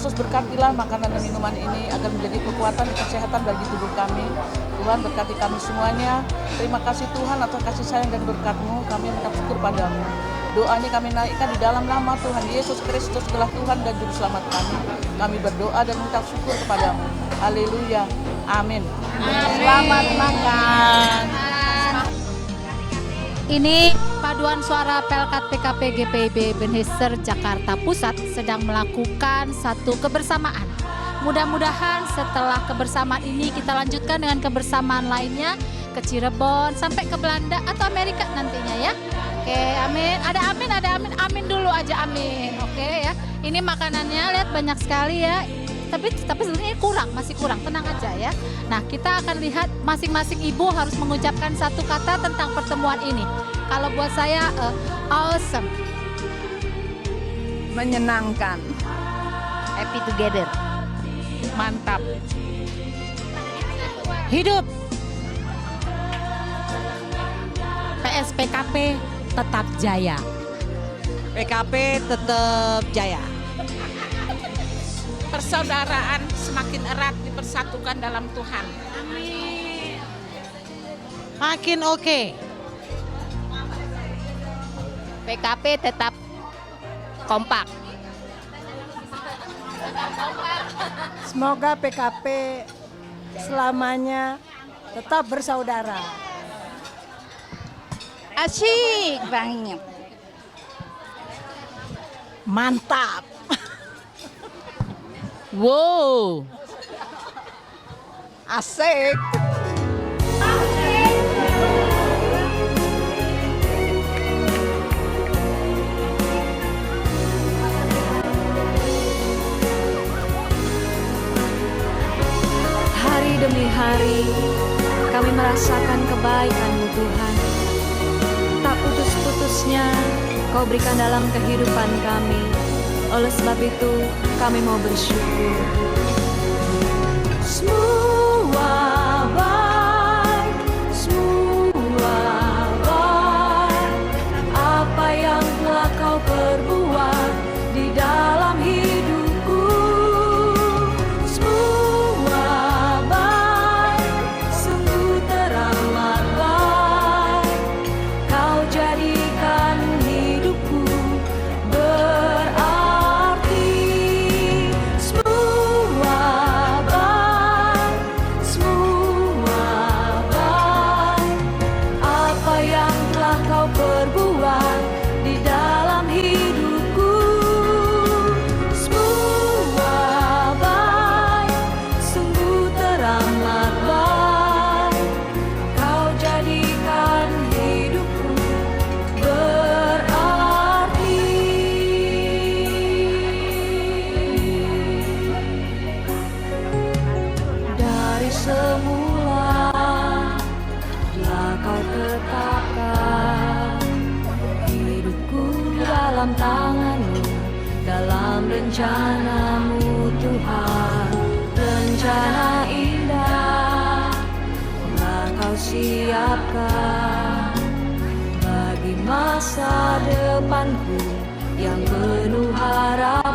Yesus, berkatilah makanan dan minuman ini agar menjadi kekuatan dan kesehatan bagi tubuh kami. Tuhan, berkati kami semuanya. Terima kasih Tuhan atas kasih sayang dan berkat-Mu. Kami mengucap syukur padamu. Doa ini kami naikkan di dalam nama Tuhan Yesus Kristus, adalah Tuhan dan Juru Selamat kami. Kami berdoa dan mengucap syukur kepadamu. Haleluya. Amin. Selamat makan. Ini paduan suara Pelkat PKP GPIB Ebenezer Jakarta Pusat sedang melakukan satu kebersamaan. Mudah-mudahan setelah kebersamaan ini kita lanjutkan dengan kebersamaan lainnya ke Cirebon sampai ke Belanda atau Amerika nantinya ya. Oke, amin. Ada amin, ada amin. Amin dulu aja, amin. Oke ya. Ini makanannya lihat banyak sekali ya. Tapi sebenarnya kurang, masih kurang. Tenang aja ya. Nah, kita akan lihat masing-masing ibu harus mengucapkan satu kata tentang pertemuan ini. Kalau buat saya awesome. Menyenangkan. Happy together. Mantap. Hidup. PSPKP tetap jaya. PKP tetap jaya. Persaudaraan semakin erat dipersatukan dalam Tuhan. Makin oke. PKP tetap kompak. Semoga PKP selamanya tetap bersaudara. Asyik banget. Mantap. Wow. Asik. Hari demi hari kami merasakan kebaikan-Mu Tuhan. Tak putus-putusnya Kau berikan dalam kehidupan kami. Oleh sebab itu kami mau bersyukur. Semua baik, semua baik. Apa yang telah Kau perbuat di dalam hidupku. Semua baik, sungguh teramat baik. Kau jadikan hidupku berarti. Semua baik, semua baik. Apa yang telah Kau perbuat di dalam hidupku. Semua baik, sungguh teramat baik. Kau jadikan hidupku berarti. Dari semula telah Kau tetapkan hidupku dalam tangan-Mu, dalam rencana-Mu Tuhan. Rencana indah telah Kau siapkan bagi masa depanku yang penuh harapan.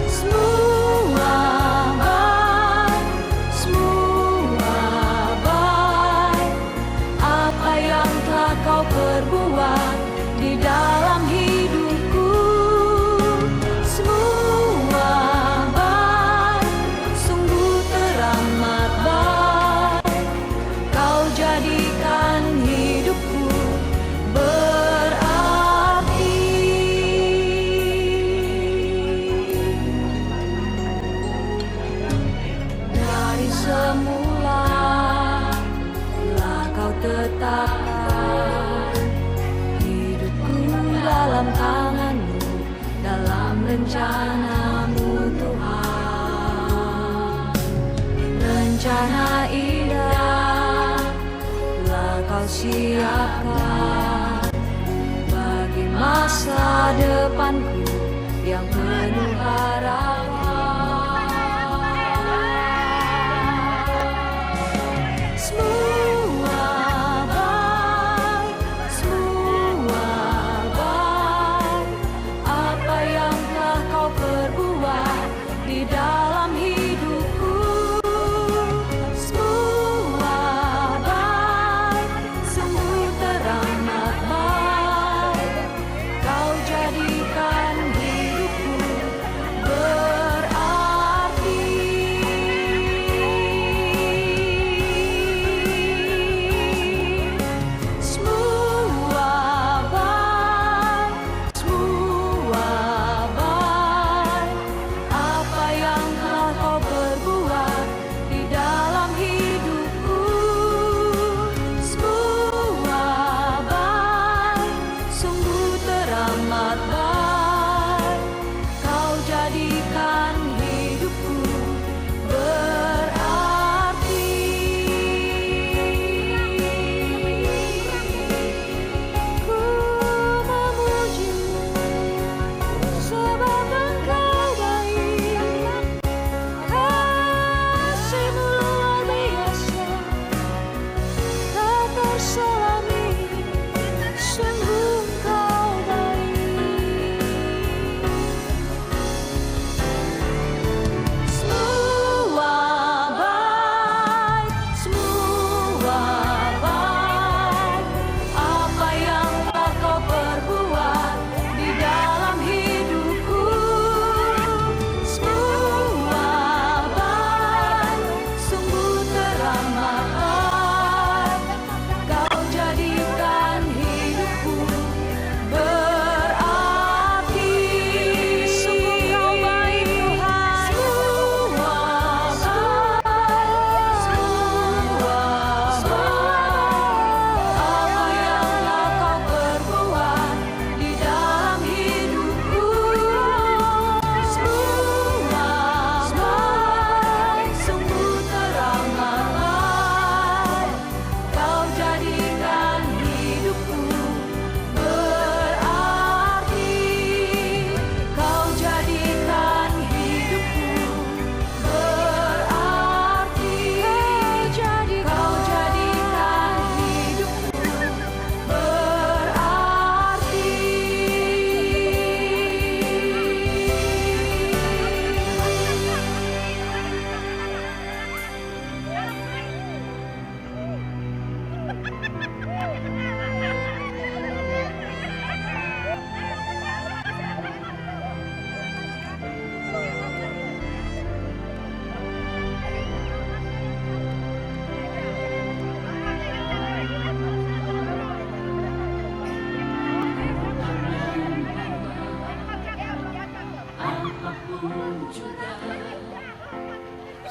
Semua baik, semua baik. Apa yang telah Kau perbuat di dalam hidupku. Semua baik, sungguh teramat baik. Kau jadikan hidupku berarti. Dari semula telah Kau tetapkan hidupku dalam tangan-Mu, dalam rencana-Mu Tuhan. Rencana indah telah Kau siapkan bagi masa depanku yang penuh harapan. Semua baik, semua baik. Apa yang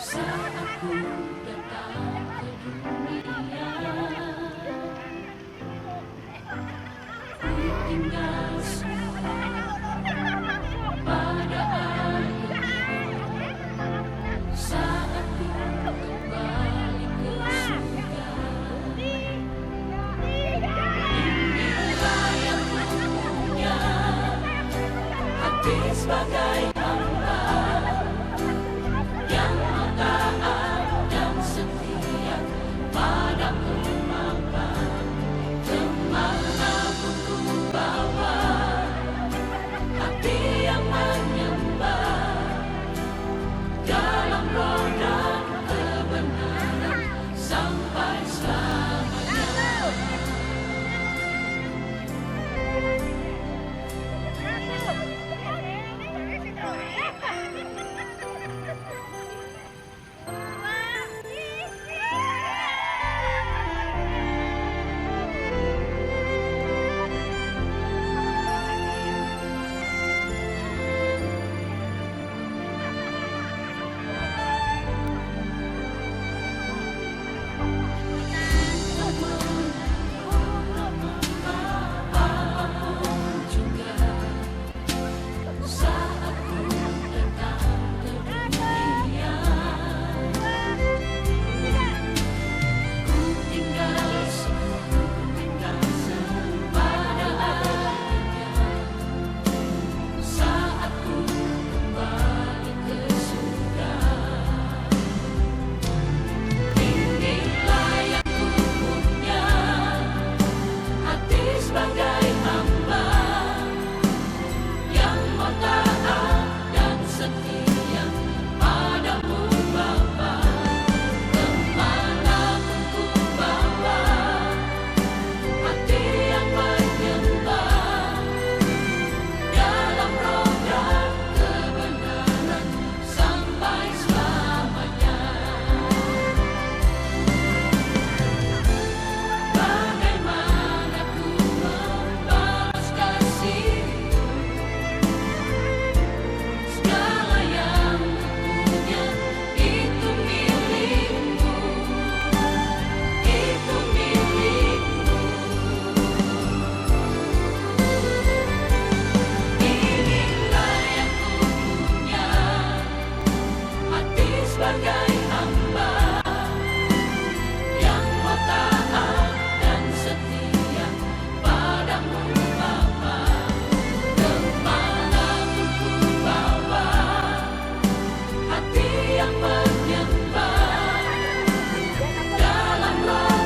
Sebagai hamba yang taat dan setia padamu Bapa, kemanapun ku bawa hati yang menyembah dalam roh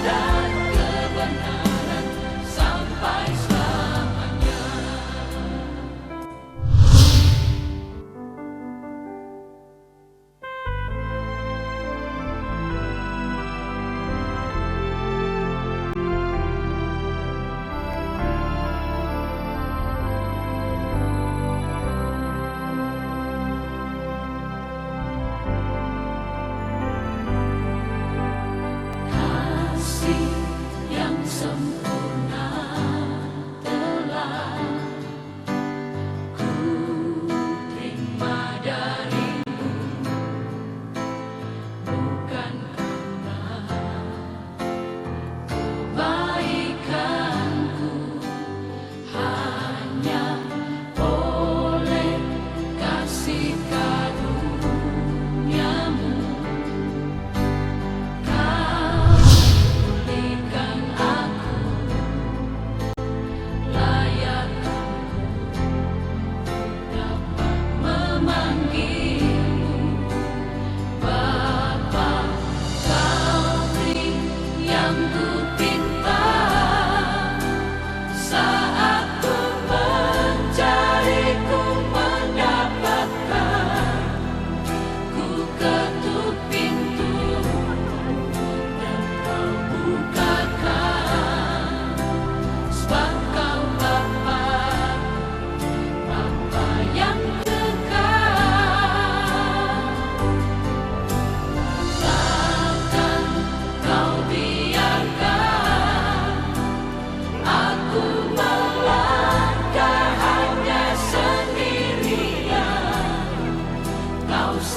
dan kebenaran sampai selamanya.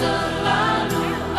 Selalu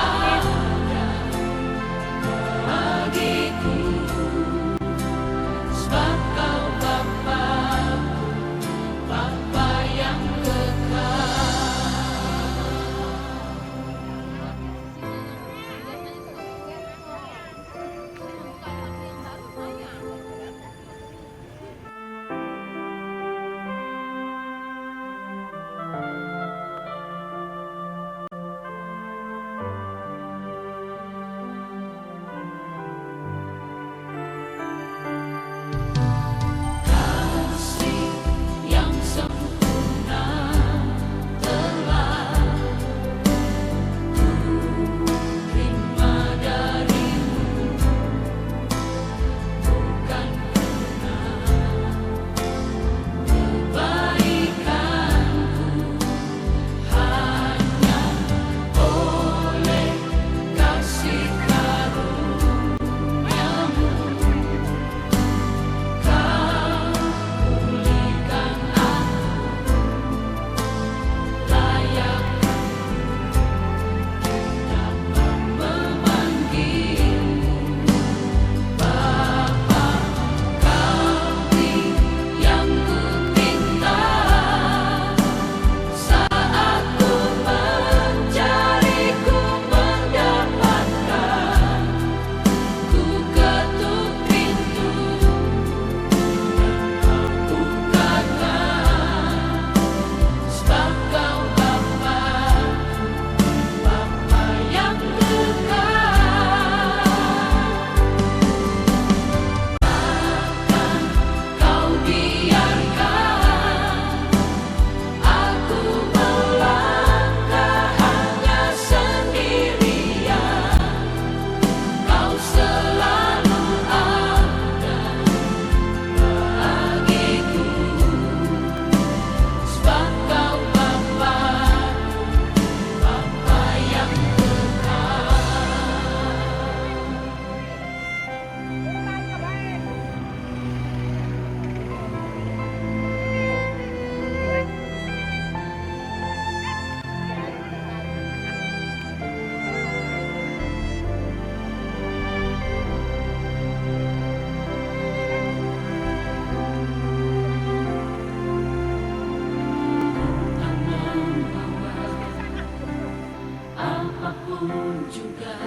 apapun juga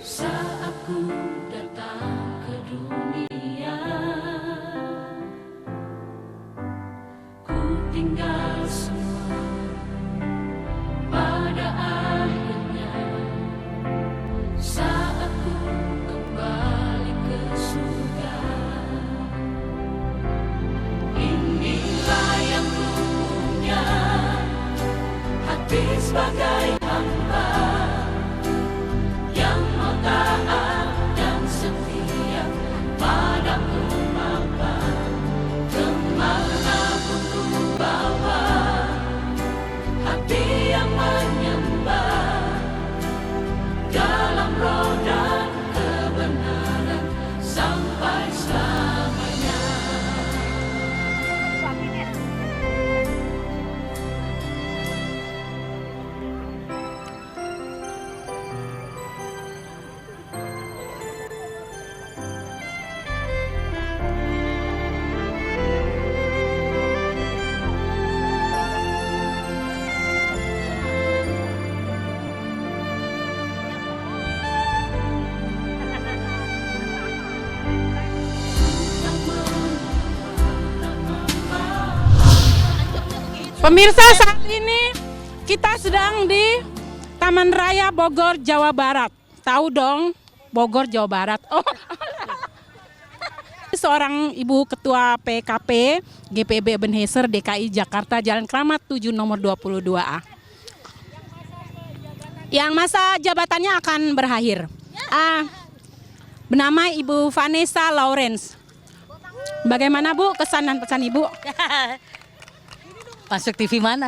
saat ku datang ke dunia, ku tinggal semua pada akhirnya saat ku kembali ke surga. Inilah yang ku punya, hati sebagai hamba yang mau taat dan setia padamu Bapa. Kemanapun ku bawa, hati yang menyembah dalam roh dan kebenaran sampai selamanya. Pemirsa, saat ini kita sedang di Taman Raya Bogor, Jawa Barat. Tahu dong, Bogor, Jawa Barat. Oh. Seorang ibu ketua PKP GPB Ebenezer DKI Jakarta, Jalan Kramat 7 nomor 22A. Yang masa jabatannya akan berakhir. Bernama Ibu Vanessa Lawrence. Bagaimana Bu kesan dan pesan Ibu? Masuk TV mana?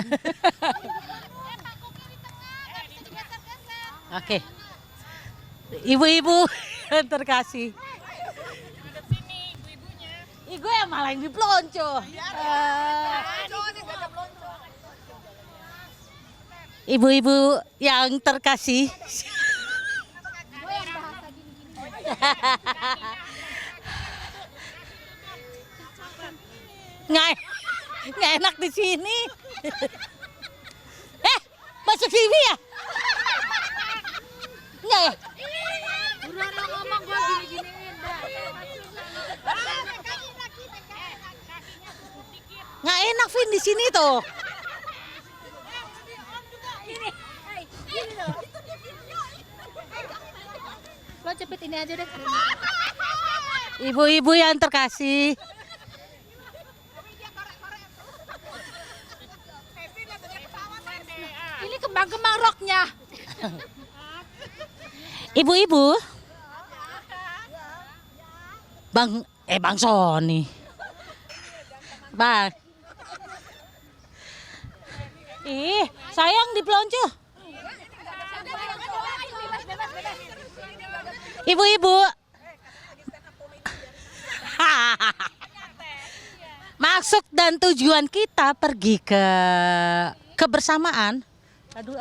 Oke. Ibu-ibu yang terkasih. Ibu yang malah yang dipelonco. Ibu-ibu yang terkasih. Nggak enak di sini. Masuk TV ya? Nggak ya? Nggak enak Vin di sini tuh. Lo cepet ini aja deh. Ibu-ibu yang terkasih. Ini kembang-kembang roknya. Ibu-ibu. Bang Sony. Bang. Ih, sayang dipelonco. Ibu-ibu. Maksud dan tujuan kita pergi ke kebersamaan. Aduh.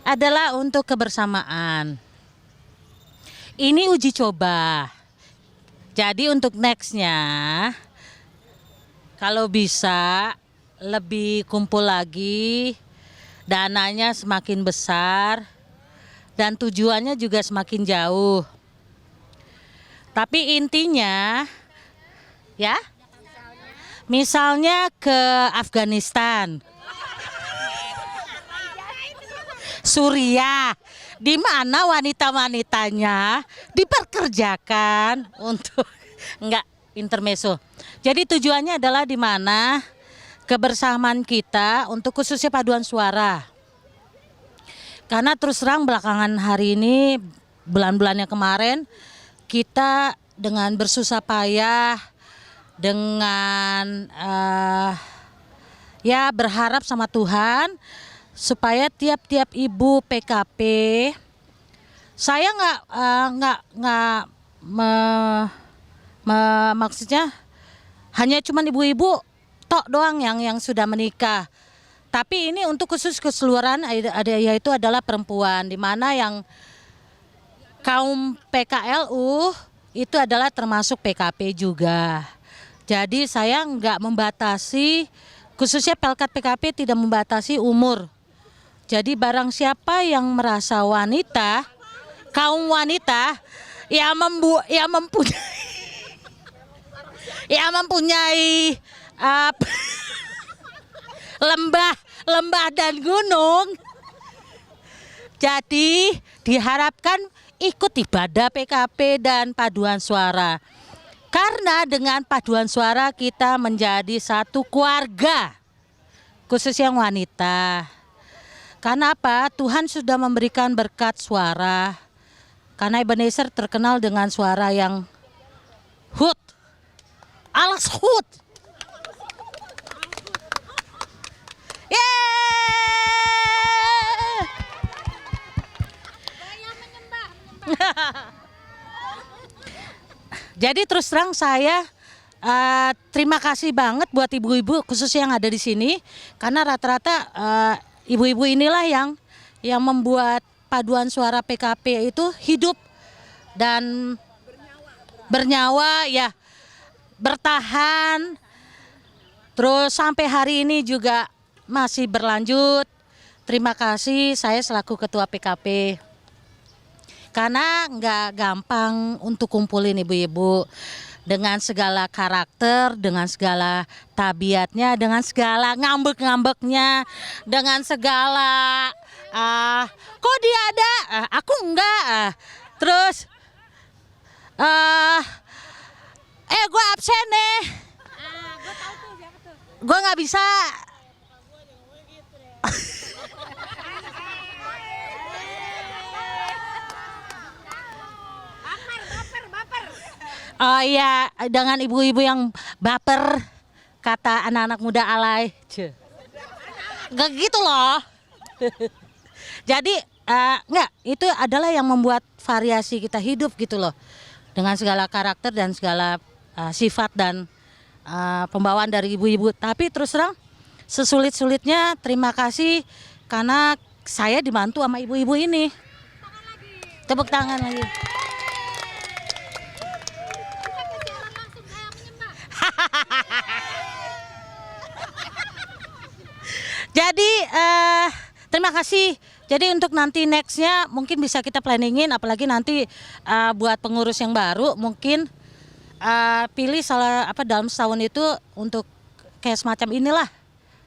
Adalah untuk kebersamaan. Ini uji coba. Jadi untuk nextnya, kalau bisa lebih kumpul lagi, dananya semakin besar, dan tujuannya juga semakin jauh. Tapi intinya, ya, misalnya ke Afghanistan, Suriah, di mana wanita-wanitanya diperkerjakan untuk enggak intermezzo. Jadi tujuannya adalah di mana kebersamaan kita untuk khususnya paduan suara. Karena terus terang belakangan hari ini, bulan-bulannya kemarin, kita dengan bersusah payah, dengan ya berharap sama Tuhan supaya tiap-tiap ibu PKP, saya maksudnya hanya cuman ibu-ibu tok doang yang sudah menikah. Tapi ini untuk khusus keseluruhan yaitu adalah perempuan, di mana yang kaum PKLU itu adalah termasuk PKP juga. Jadi saya nggak membatasi khususnya Pelkat PKP tidak membatasi umur. Jadi barang siapa yang merasa wanita, kaum wanita yang mempunyai yang mempunyai lembah dan gunung, jadi diharapkan ikut ibadah PKP dan paduan suara. Karena dengan paduan suara kita menjadi satu keluarga, khusus yang wanita. Karena apa? Tuhan sudah memberikan berkat suara. Karena Ebenezer terkenal dengan suara yang hut, alas hut. Yeay! Jadi terus terang saya terima kasih banget buat ibu-ibu khusus yang ada di sini, karena rata-rata ibu-ibu inilah yang membuat paduan suara PKP itu hidup dan bernyawa ya, bertahan. Terus sampai hari ini juga masih berlanjut. Terima kasih saya selaku ketua PKP. Karena nggak gampang untuk kumpulin ibu-ibu dengan segala karakter, dengan segala tabiatnya, dengan segala ngambek-ngambeknya, dengan segala kok dia ada, aku enggak, terus gue absen nih, gue nggak bisa. Oh iya, dengan ibu-ibu yang baper, kata anak-anak muda alay. Gak gitu loh. Jadi enggak, itu adalah yang membuat variasi kita hidup gitu loh. Dengan segala karakter dan segala sifat dan pembawaan dari ibu-ibu. Tapi terus terang, sesulit-sulitnya terima kasih karena saya dibantu sama ibu-ibu ini. Tepuk tangan lagi. Jadi terima kasih. Jadi untuk nanti nextnya mungkin bisa kita planningin, apalagi nanti buat pengurus yang baru mungkin pilih dalam setahun itu untuk kayak semacam inilah,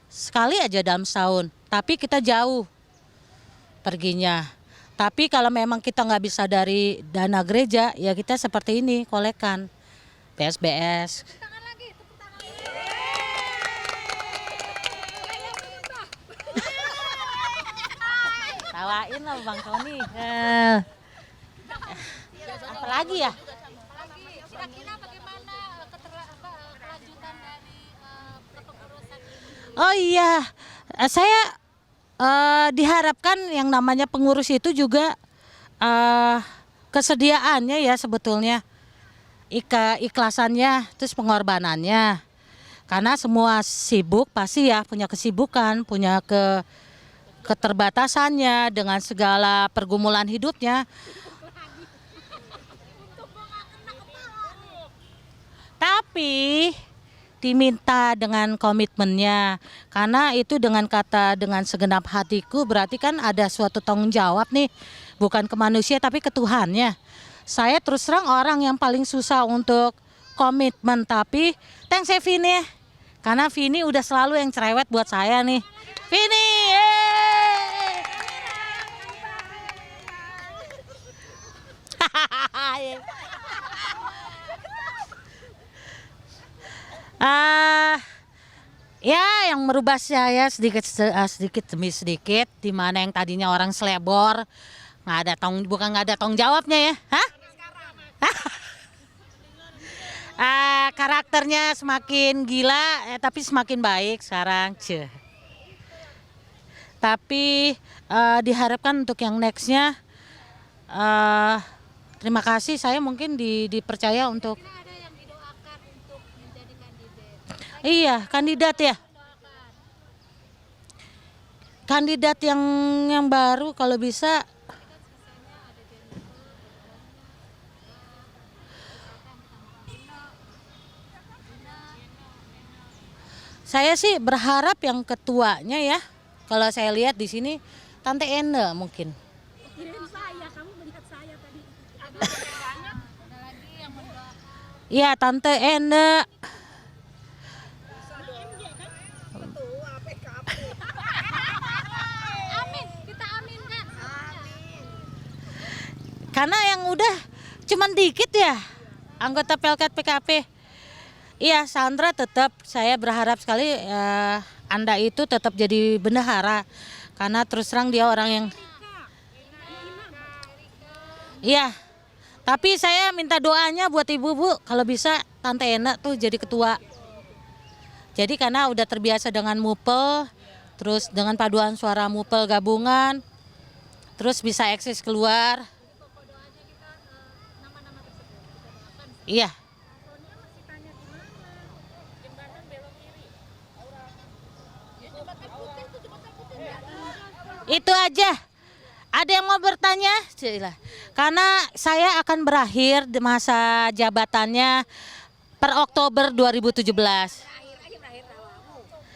sekali aja dalam setahun. Tapi kita jauh perginya. Tapi kalau memang kita nggak bisa dari dana gereja, ya kita seperti ini, kolekan PSBS. Tawain lah Bang Tony. Apa lagi ya? Kira-kira bagaimana kelanjutan dari kepengurusan ini? Oh iya, saya diharapkan yang namanya pengurus itu juga kesediaannya ya sebetulnya, ikhlasannya, terus pengorbanannya. Karena semua sibuk pasti ya punya kesibukan, punya keterbatasannya dengan segala pergumulan hidupnya. Tapi diminta dengan komitmennya, karena itu dengan segenap hatiku berarti kan ada suatu tanggung jawab nih, bukan ke manusia tapi ke Tuhannya. Saya terus terang orang yang paling susah untuk komitmen, tapi thanks ya Vini, karena Vini udah selalu yang cerewet buat saya nih. Vini, ya yang merubah saya sedikit demi sedikit, dimana yang tadinya orang selebor, bukan nggak ada tanggung jawabnya ya, karakternya semakin gila, tapi semakin baik sekarang. Tapi diharapkan untuk yang nextnya, terima kasih saya mungkin dipercaya untuk. Ada yang didoakan untuk menjadi kandidat. Iya, kandidat ya. Kandidat yang baru kalau bisa. Saya sih berharap yang ketuanya ya. Kalau saya lihat di sini Tante Ene mungkin. Iya, Tante Ene. Karena yang udah cuman dikit ya anggota Pelkat PKP. Iya, Sandra tetap saya berharap sekali Anda itu tetap jadi bendahara. Karena terus terang dia orang yang iya. Tapi saya minta doanya buat ibu Bu, kalau bisa Tante Ena tuh jadi ketua. Jadi karena udah terbiasa dengan Mupel, terus dengan paduan suara Mupel gabungan, terus bisa eksis keluar. Iya. Itu aja. Ada yang mau bertanya? Cila. Karena saya akan berakhir di masa jabatannya per Oktober 2017.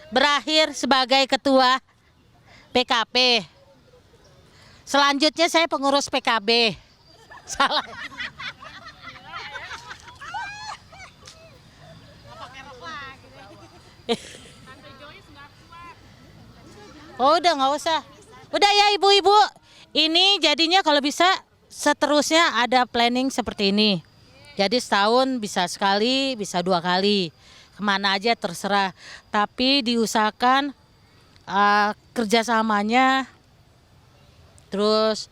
Berakhir sebagai ketua PKP. Selanjutnya saya pengurus PKB. Salah. Oh udah nggak usah. Udah ya ibu-ibu. Ini jadinya kalau bisa seterusnya ada planning seperti ini. Jadi setahun bisa sekali, bisa 2 kali. Kemana aja terserah. Tapi diusahakan kerjasamanya, terus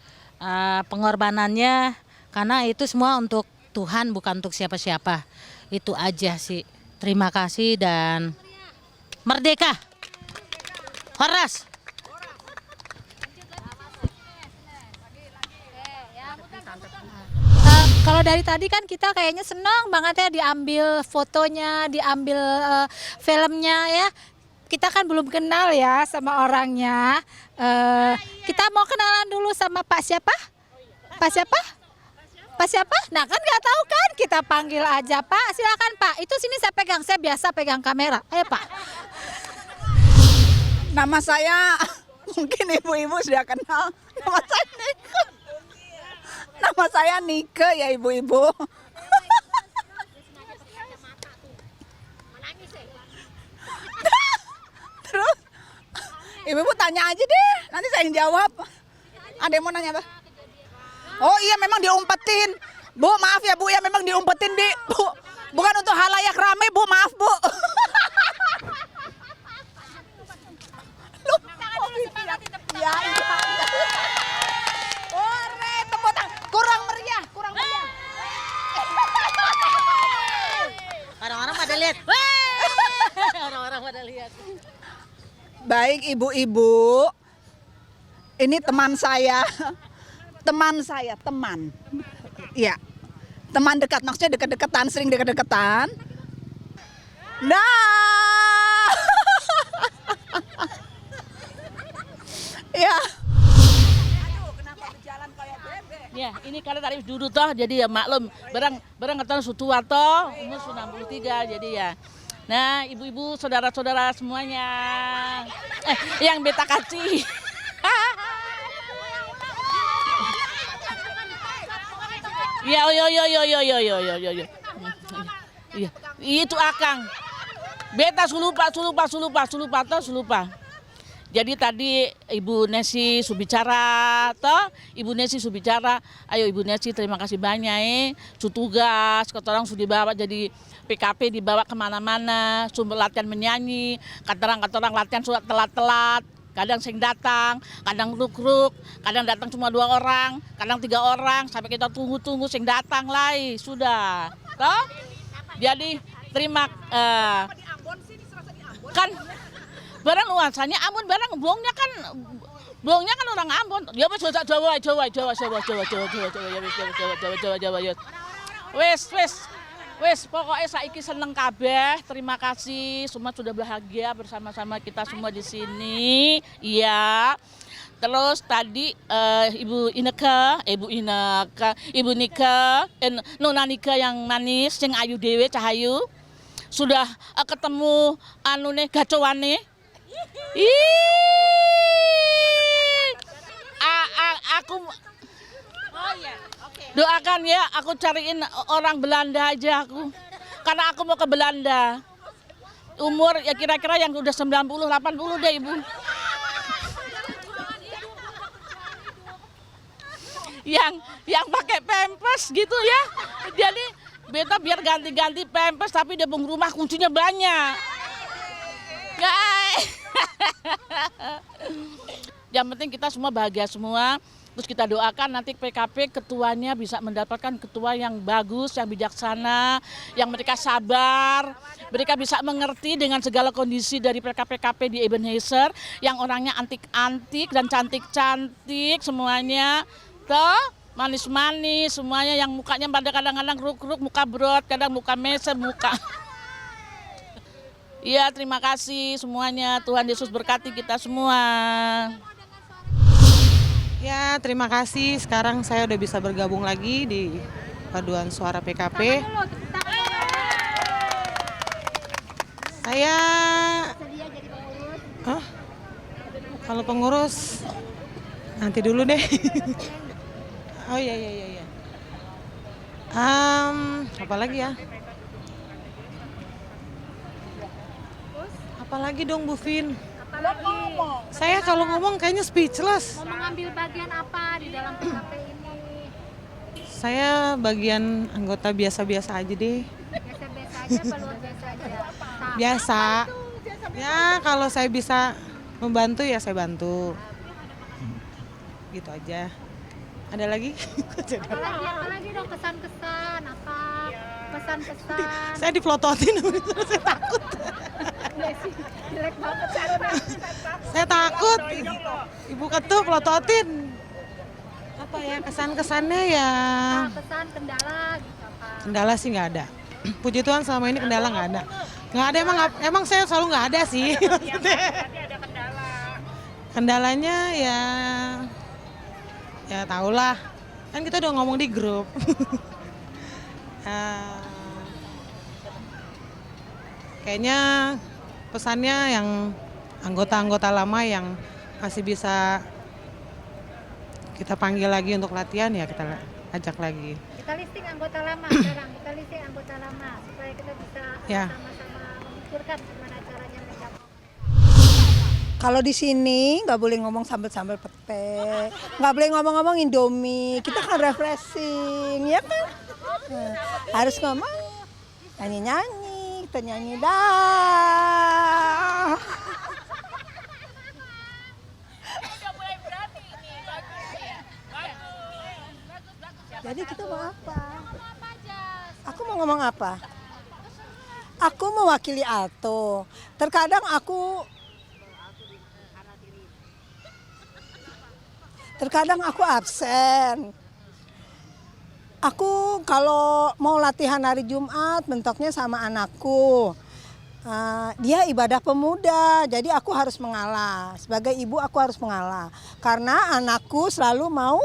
pengorbanannya. Karena itu semua untuk Tuhan bukan untuk siapa-siapa. Itu aja sih. Terima kasih dan merdeka. Horas. Kalau dari tadi kan kita kayaknya senang banget ya diambil fotonya, diambil filmnya ya. Kita kan belum kenal ya sama orangnya. Kita mau kenalan dulu sama Pak siapa? Pak siapa? Pak siapa? Nah kan nggak tahu kan, kita panggil aja Pak. Silakan Pak. Itu sini saya pegang, saya biasa pegang kamera. Ayo Pak. Nama saya mungkin ibu-ibu sudah kenal. Nama saya Nike. Nama saya Nike ya ibu-ibu. Terus ibu-ibu tanya aja deh, nanti saya yang jawab. Ada yang mau nanya apa? Oh iya memang diumpetin. Bu maaf ya Bu ya memang diumpetin di Bu. Bukan untuk halayak ramai Bu, maaf Bu. Ya, iya. Ore, tepuk tangan. Kurang meriah, kurang meriah. Orang-orang pada lihat. Orang-orang pada lihat. Baik ibu-ibu, ini teman saya. Teman. Iya. Teman dekat, maksudnya dekat-dekatan, sering dekat-dekatan. Nah. Ya. Ya, ini karena tadi dulu toh jadi ya maklum barang kata sutua toh umur 63 jadi ya. Nah, ibu-ibu, saudara-saudara semuanya. Yang beta kasih. Ya, yo. Iya, itu Akang. Beta sulupa. Jadi tadi Ibu Nesi Subicara, ayo Ibu Nesi terima kasih banyak tugas, orang sudah dibawa jadi PKP dibawa kemana-mana, sumber latihan menyanyi, kata orang latihan sudah telat-telat, kadang sing datang, kadang ruk-ruk, kadang datang cuma 2 orang, kadang 3 orang, sampai kita tunggu sing datang lagi, sudah. Toh? Jadi terima, kan barang nuansanya Ambon, barang blongnya kan orang Ambon. Ya wis Jawa. Wes pokoknya saiki seneng kabeh. Terima kasih semua sudah bahagia bersama-sama kita semua di sini. Iya. Terus tadi Ibu Nika, Nona Nika yang manis, yang ayu dewe cahayu. sudah ketemu gacowane. Aku doakan ya, aku cariin orang Belanda aja aku. Karena aku mau ke Belanda. Umur ya kira-kira yang udah 90, 80 deh Ibu. Yang pakai pampers gitu ya. Jadi beta biar ganti-ganti pampers tapi di rumah kuncinya banyak. Guys. Yang penting kita semua bahagia semua. Terus kita doakan nanti PKP ketuanya bisa mendapatkan ketua yang bagus, yang bijaksana, yang mereka sabar, mereka bisa mengerti dengan segala kondisi dari PKP di Ebenezer, yang orangnya antik-antik dan cantik-cantik semuanya. Toh, manis-manis semuanya, yang mukanya pada kadang-kadang ruk-ruk, muka brot, kadang muka mesem, muka. Iya, terima kasih semuanya. Tuhan Yesus berkati kita semua. Ya, terima kasih. Sekarang saya udah bisa bergabung lagi di Paduan Suara PKP. Saya kalau pengurus nanti dulu deh. Oh iya. Apa lagi ya? Apalagi dong Bu Vin? Saya kalau ngomong kayaknya speechless. Mau mengambil bagian apa di dalam PKP ini? Saya bagian anggota biasa-biasa aja deh. Biasa-biasa aja apa luar biasa aja? Biasa. Ya kalau saya bisa membantu ya saya bantu. Gitu aja. Ada lagi? Apalagi dong kesan-kesan apa? Pesan-pesan. Saya diplototin, saya takut. Jelek banget. Saya takut. Ibu Ketua pelototin. Apa ya kesan-kesannya ya? Pesan kendala gitu apa? Kendala sih nggak ada. Puji Tuhan selama ini kendala nggak ada. Nggak ada emang saya selalu nggak ada sih. Kendalanya ya tahulah. Kan kita udah ngomong di grup. Kayaknya pesannya yang anggota-anggota lama yang masih bisa kita panggil lagi untuk latihan ya kita ajak lagi. Kita listing anggota lama sekarang, kita listing anggota lama supaya kita bisa Ya. sama-sama memikirkan gimana caranya mereka. Kalau di sini nggak boleh ngomong sambal-sambal pete, nggak boleh ngomong-ngomong Indomie. Kita kan refreshing, ya kan? Harus ngomong nyanyi-nyanyi, kita nyanyi dah. Jadi kita mau apa? Aku mau ngomong apa? Aku mewakili Alto. Terkadang aku absen. Aku kalau mau latihan hari Jumat mentoknya sama anakku. Dia ibadah pemuda, jadi aku harus mengalah. Sebagai ibu aku harus mengalah. Karena anakku selalu mau,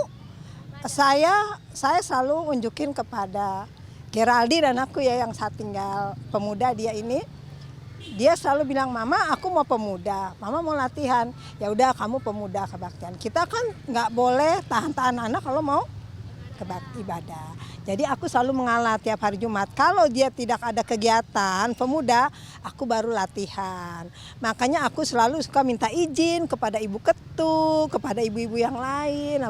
saya selalu unjukin kepada Geraldine dan aku ya yang saat tinggal pemuda dia ini. Dia selalu bilang, Mama aku mau pemuda, Mama mau latihan. Ya udah kamu pemuda kebaktian. Kita kan nggak boleh tahan-tahan anak kalau mau ibadah. Jadi aku selalu mengalah tiap hari Jumat. Kalau dia tidak ada kegiatan pemuda, aku baru latihan. Makanya aku selalu suka minta izin kepada Ibu Ketu, kepada ibu-ibu yang lain.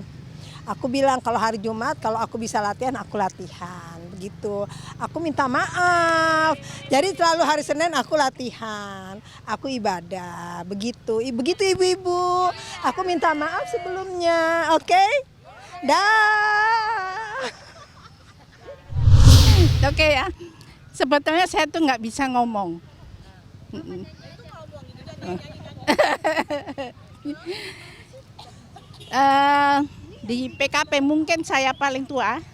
Aku bilang kalau hari Jumat, kalau aku bisa latihan, aku latihan. Begitu. Aku minta maaf. Jadi selalu hari Senin aku latihan. Aku ibadah. Begitu. Begitu ibu-ibu. Aku minta maaf sebelumnya. Oke? Dah. Oke ya, sebetulnya saya tuh nggak bisa ngomong. Di PKP mungkin saya paling tua,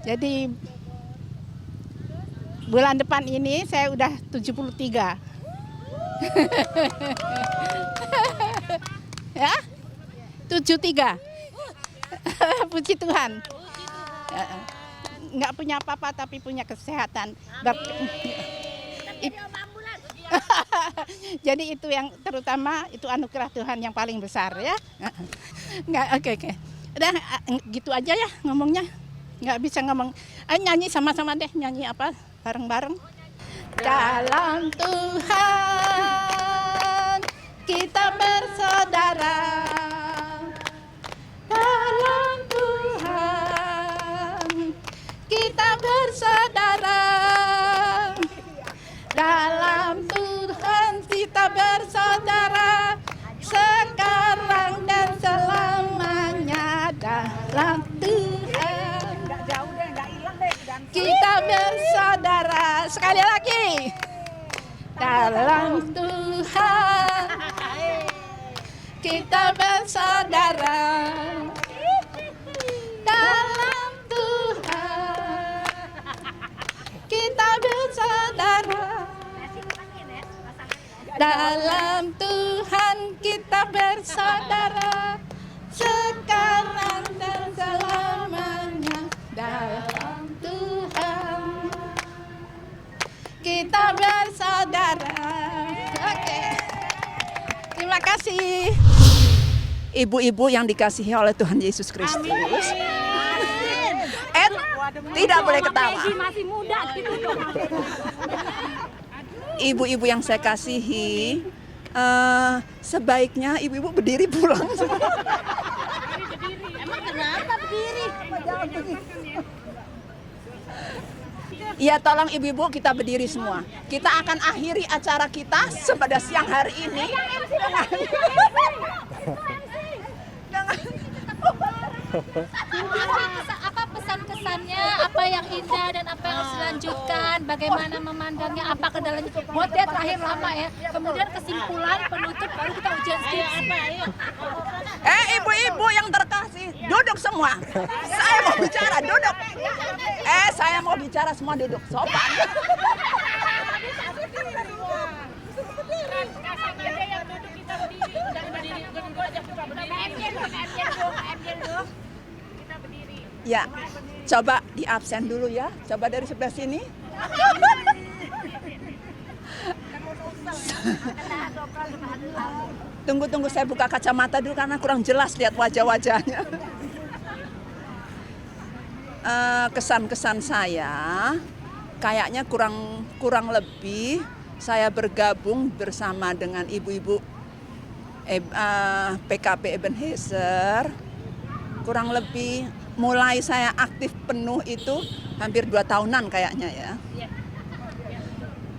jadi bulan depan ini saya udah 73. Ya, 73. Puji Tuhan. Nggak punya apa-apa tapi punya kesehatan. Jadi itu yang terutama itu anugerah Tuhan yang paling besar ya. Nggak, oke. Udah gitu aja ya ngomongnya. Nggak bisa ngomong. Ayo nyanyi sama-sama deh, nyanyi apa bareng-bareng. Dalam Tuhan kita bersaudara. Dalam Tuhan kita bersaudara. Dalam Tuhan kita bersaudara. Sekarang dan selamanya dalam Tuhan kita bersaudara. Sekali lagi. Dalam Tuhan kita bersaudara. Dalam Tuhan kita bersaudara. Dalam Tuhan kita bersaudara. Sekarang dan selamanya dalam Tuhan kita bersaudara. Oke. Terima kasih. Ibu-ibu yang dikasihi oleh Tuhan Yesus Kristus. Tidak boleh ketawa. Masih muda gitu dong. Ibu-ibu yang saya kasihi, sebaiknya ibu-ibu berdiri pulang. Emang kenapa berdiri? Ya tolong ibu-ibu kita berdiri semua. Kita akan akhiri acara kita pada siang hari ini. Apa pesan-kesannya, apa yang indah dan apa yang harus dilanjutkan, bagaimana memandangnya, apa kendalanya, buat dia terakhir lama ya, kemudian kesimpulan, penutup, baru kita ujian skripsi. Ibu-ibu yang terkasih, duduk semua. Saya mau bicara, duduk. Saya mau bicara semua duduk, sopan. Ya, coba di absen dulu ya. Coba dari sebelah sini. Tunggu saya buka kacamata dulu karena kurang jelas lihat wajah-wajahnya. Kesan-kesan saya kayaknya kurang lebih saya bergabung bersama dengan ibu-ibu PKP Ebenezer. Kurang lebih mulai saya aktif penuh itu hampir 2 tahunan kayaknya ya.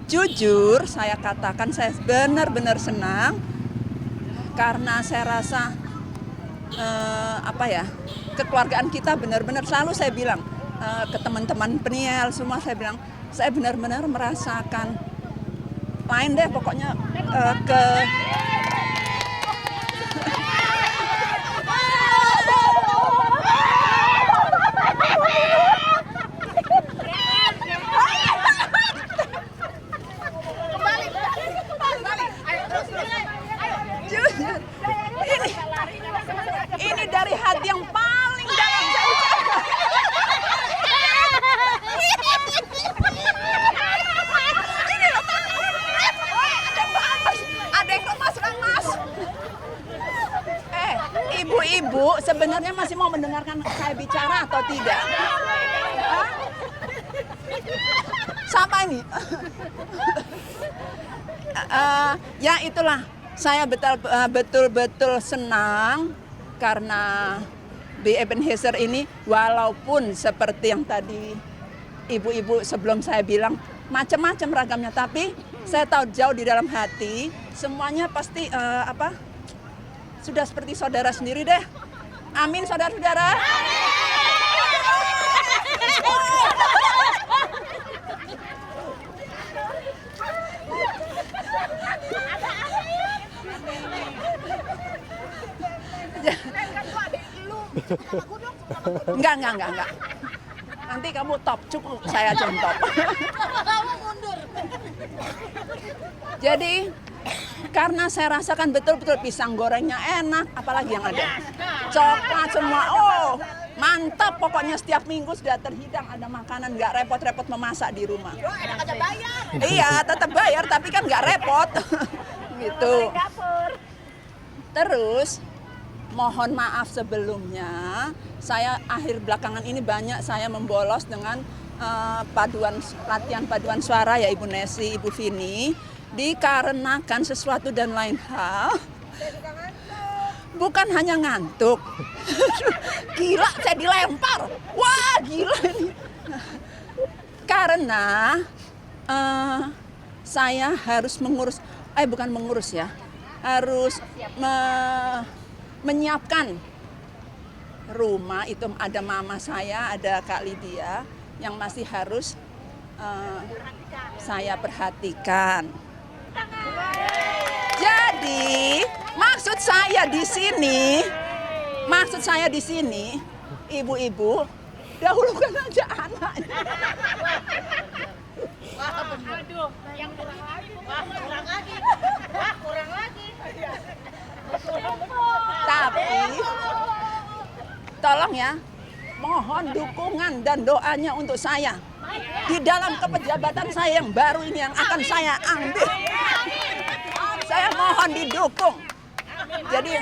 Jujur saya katakan saya benar-benar senang karena saya rasa kekeluargaan kita benar-benar, selalu saya bilang ke teman-teman Peniel semua, saya bilang saya benar-benar merasakan lain deh pokoknya ini dari hati yang paling dalam saya ucapkan. Ini loh, ada yang remas. Ibu-ibu sebenarnya masih mau mendengarkan saya bicara atau tidak? Sama ini. Ya itulah, saya betul-betul senang karena di Ebenezer ini walaupun seperti yang tadi ibu-ibu sebelum saya bilang macam-macam ragamnya, tapi saya tahu jauh di dalam hati semuanya pasti sudah seperti saudara sendiri deh. Amin saudara-saudara. Enggak. Nanti kamu top, cukup saya aja top. Jadi Karena saya rasakan betul-betul pisang gorengnya enak, apalagi yang ada coklat semua. Oh, mantap, pokoknya setiap minggu sudah terhidang ada makanan, nggak repot-repot memasak di rumah. Iya, tetap bayar tapi kan nggak repot. Gitu. Terus mohon maaf sebelumnya, saya akhir belakangan ini banyak saya membolos dengan latihan paduan suara ya Ibu Nesi, Ibu Vini, dikarenakan sesuatu dan lain hal. Bukan hanya ngantuk. Gila, saya dilempar. Wah, gila ini. Karena saya harus mengurus, bukan mengurus ya, harus menyiapkan rumah. Itu ada mama saya, ada Kak Lydia yang masih harus saya perhatikan. Jadi maksud saya di sini, ibu-ibu dahulukan aja anaknya. Aduh, yang kurang lagi. Kurang lagi. Tapi tolong ya, mohon dukungan dan doanya untuk saya di dalam kepejabatan saya yang baru ini yang akan saya ambil. Saya mohon didukung. Jadi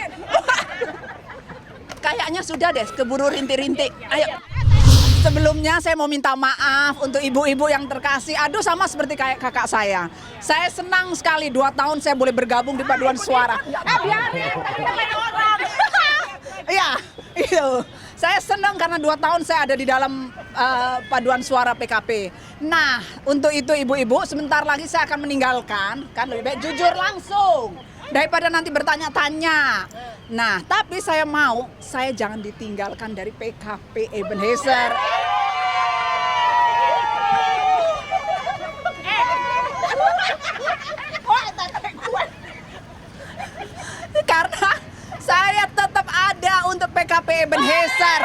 kayaknya sudah deh keburu rintik-rintik. Ayo. Sebelumnya saya mau minta maaf untuk ibu-ibu yang terkasih. Aduh, sama seperti kayak kakak saya. Saya senang sekali 2 tahun saya boleh bergabung di paduan suara. Biarin, iya, itu. Saya senang karena 2 tahun saya ada di dalam paduan suara PKP. Nah, untuk itu ibu-ibu, sebentar lagi saya akan meninggalkan. Kan lebih baik jujur langsung daripada nanti bertanya-tanya. Nah, tapi saya mau, saya jangan ditinggalkan dari PKP Ebenezer. Karena saya tetap ada untuk PKP Ebenezer.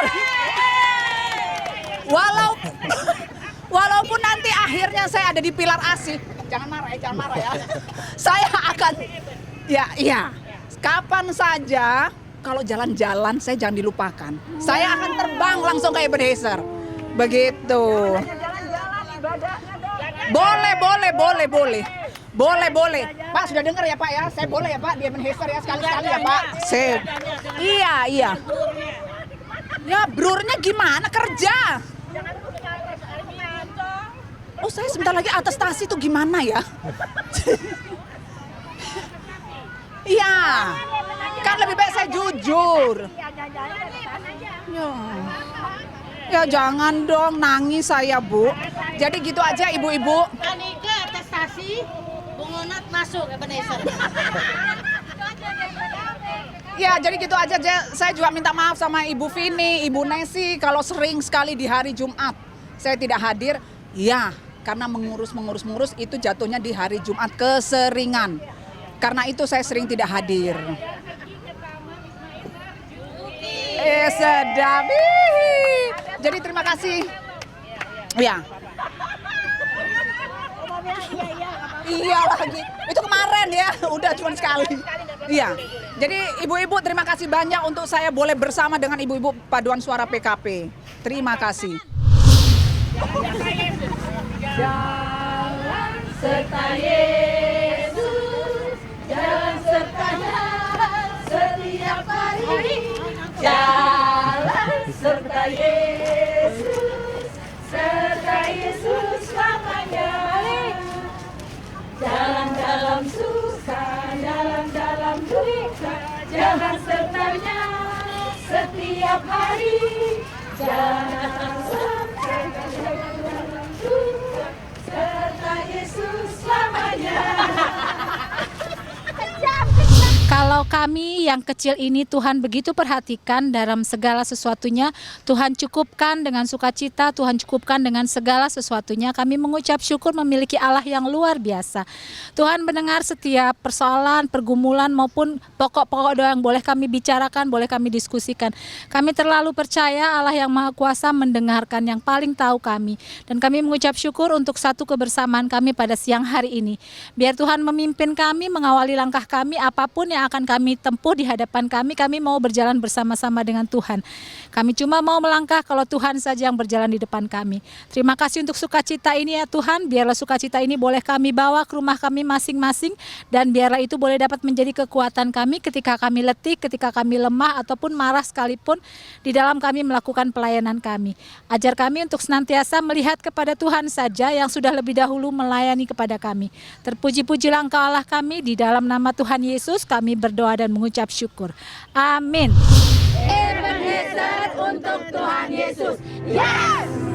Walaupun nanti akhirnya saya ada di Pilar Asih. Jangan marah ya. Saya akan, ya. Kapan saja, kalau jalan-jalan saya jangan dilupakan. Saya akan terbang langsung ke Ebenezer. Begitu. Boleh. Pak sudah dengar ya Pak ya? Saya boleh ya Pak di Ebenezer ya sekali-sekali ya Pak. Sip. Iya. Ya brurnya gimana kerja? Oh saya sebentar lagi atestasi tuh gimana ya? Iya, kan lebih baik saya jujur. Ya jangan dong nangis saya Bu. Jadi gitu aja ibu-ibu. Kanike atestasi, Bungonat masuk Ebenezer. Ya jadi gitu aja. Saya juga minta maaf sama Ibu Vini, Ibu Nesi kalau sering sekali di hari Jumat saya tidak hadir. Ya karena mengurus itu jatuhnya di hari Jumat keseringan. Karena itu saya sering tidak hadir. Sedap. Jadi terima kasih. Ya. Iya lagi. Itu kemarin ya, udah cuma sekali. Iya. Jadi ibu-ibu terima kasih banyak untuk saya boleh bersama dengan ibu-ibu paduan suara PKP. Terima kasih. Jalan serta Yesus, jalan sertanya setiap hari. Jalan serta Yesus selamanya. Jalan dalam susah, jalan dalam duka, jalan sertanya setiap hari. Jalan serta serta Yesus selamanya. Kalau kami yang kecil ini Tuhan begitu perhatikan dalam segala sesuatunya, Tuhan cukupkan dengan sukacita, Tuhan cukupkan dengan segala sesuatunya. Kami mengucap syukur memiliki Allah yang luar biasa. Tuhan mendengar setiap persoalan, pergumulan maupun pokok-pokok doa yang boleh kami bicarakan, boleh kami diskusikan. Kami terlalu percaya Allah yang Maha Kuasa mendengarkan, yang paling tahu kami. Dan kami mengucap syukur untuk satu kebersamaan kami pada siang hari ini. Biar Tuhan memimpin kami, mengawali langkah kami, apapun yang akan kami tempuh di hadapan kami mau berjalan bersama-sama dengan Tuhan. Kami cuma mau melangkah kalau Tuhan saja yang berjalan di depan kami. Terima kasih untuk sukacita ini ya Tuhan, biarlah sukacita ini boleh kami bawa ke rumah kami masing-masing, dan biarlah itu boleh dapat menjadi kekuatan kami ketika kami letih, ketika kami lemah ataupun marah sekalipun di dalam kami melakukan pelayanan kami. Ajar kami untuk senantiasa melihat kepada Tuhan saja yang sudah lebih dahulu melayani kepada kami. Terpuji-pujilah Engkau Allah kami, di dalam nama Tuhan Yesus kami berdoa dan mengucap syukur. Amin. Ebenezer untuk Tuhan Yesus. Yes!